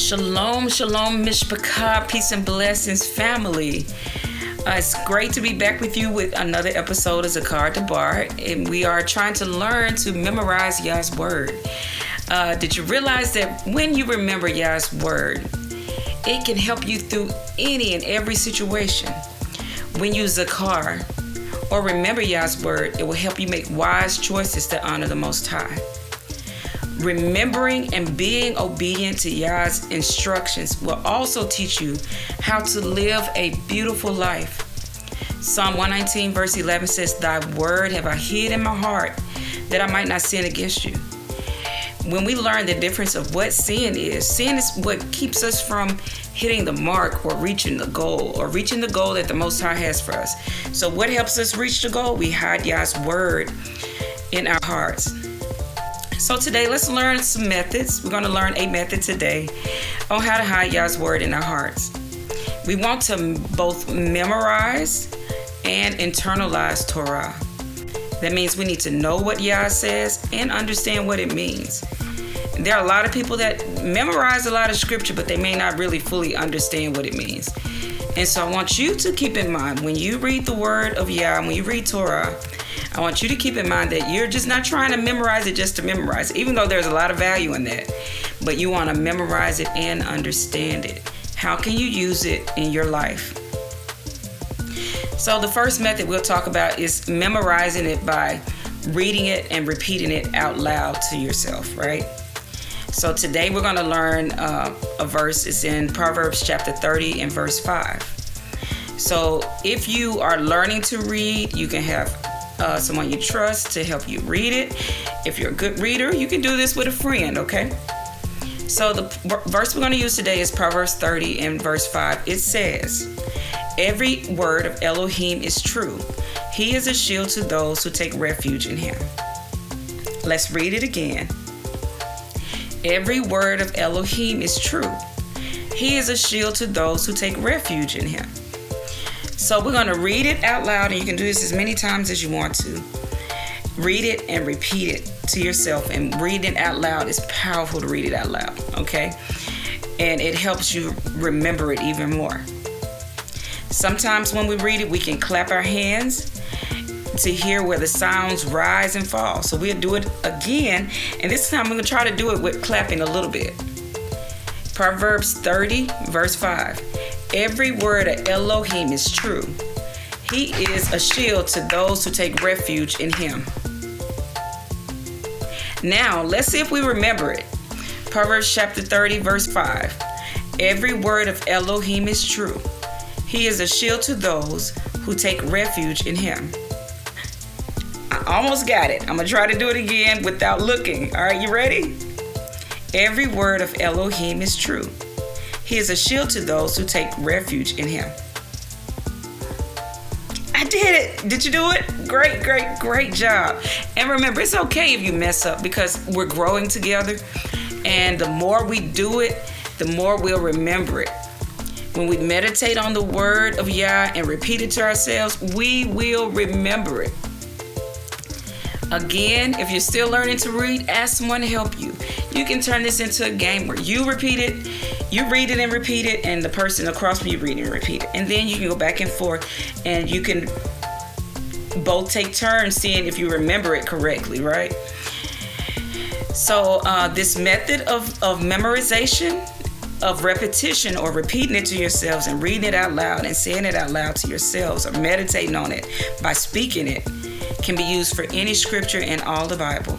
Shalom, shalom, mishpachah, peace and blessings, family. It's great to be back with you with another episode of Zakar Debar, and we are trying to learn to memorize Yah's word. Did you realize that when you remember Yah's word, it can help you through any and every situation? When you Zakar or remember Yah's word, it will help you make wise choices to honor the Most High. Remembering and being obedient to Yah's instructions will also teach you how to live a beautiful life. Psalm 119 verse 11 says, "Thy word have I hid in my heart, that I might not sin against you." When we learn the difference of what sin is what keeps us from hitting the mark or reaching the goal that the Most High has for us. So what helps us reach the goal? We hide Yah's word in our hearts. So today, let's learn some methods. We're going to learn a method today on how to hide Yah's word in our hearts. We want to both memorize and internalize Torah. That means we need to know what Yah says and understand what it means. There are a lot of people that memorize a lot of scripture, but they may not really fully understand what it means. And so I want you to keep in mind, when you read the word of Yah, when you read Torah, I want you to keep in mind that you're just not trying to memorize it just to memorize it, even though there's a lot of value in that. But you want to memorize it and understand it. How can you use it in your life? So the first method we'll talk about is memorizing it by reading it and repeating it out loud to yourself, right? So today we're going to learn a verse. It's in Proverbs chapter 30 and verse 5. So if you are learning to read, you can have someone you trust to help you read it. If you're a good reader, you can do this with a friend, okay? So the verse we're going to use today is Proverbs 30 and verse 5. It says, "Every word of Elohim is true. He is a shield to those who take refuge in him." Let's read it again. Every word of Elohim is true. He is a shield to those who take refuge in him. So we're going to read it out loud, and you can do this as many times as you want to. Read it and repeat it to yourself, and reading it out loud is powerful to read it out loud, okay? And it helps you remember it even more. Sometimes when we read it, we can clap our hands to hear where the sounds rise and fall. So we'll do it again, and this time we're going to try to do it with clapping a little bit. Proverbs 30 verse 5. Every word of Elohim is true. He is a shield to those who take refuge in him. Now, let's see if we remember it. Proverbs chapter 30, verse 5. Every word of Elohim is true. He is a shield to those who take refuge in him. I almost got it. I'm going to try to do it again without looking. All right, you ready? Every word of Elohim is true. He is a shield to those who take refuge in him. I did it. Did you do it? Great job. And remember, it's okay if you mess up, because we're growing together. And the more we do it, the more we'll remember it. When we meditate on the word of Yah and repeat it to ourselves, we will remember it. Again, if you're still learning to read, ask someone to help you. You can turn this into a game where you repeat it, you read it and repeat it, and the person across from you read it and repeat it. And then you can go back and forth, and you can both take turns seeing if you remember it correctly, right? So this method of memorization, of repetition or repeating it to yourselves and reading it out loud and saying it out loud to yourselves or meditating on it by speaking it, can be used for any scripture in all the Bible,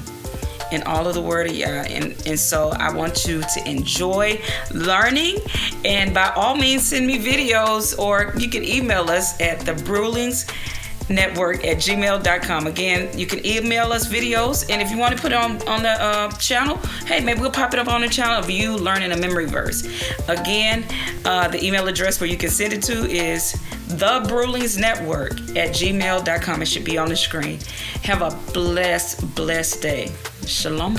in all of the word of Yah. And so I want you to enjoy learning, and by all means send me videos, or you can email us at thebrulingsnetwork@gmail.com. Again, you can email us videos, and if you want to put it on the channel, hey, maybe we'll pop it up on the channel of you learning a memory verse. Again, the email address where you can send it to is thebrulingsnetwork@gmail.com. It should be on the screen. Have a blessed day. Shalom.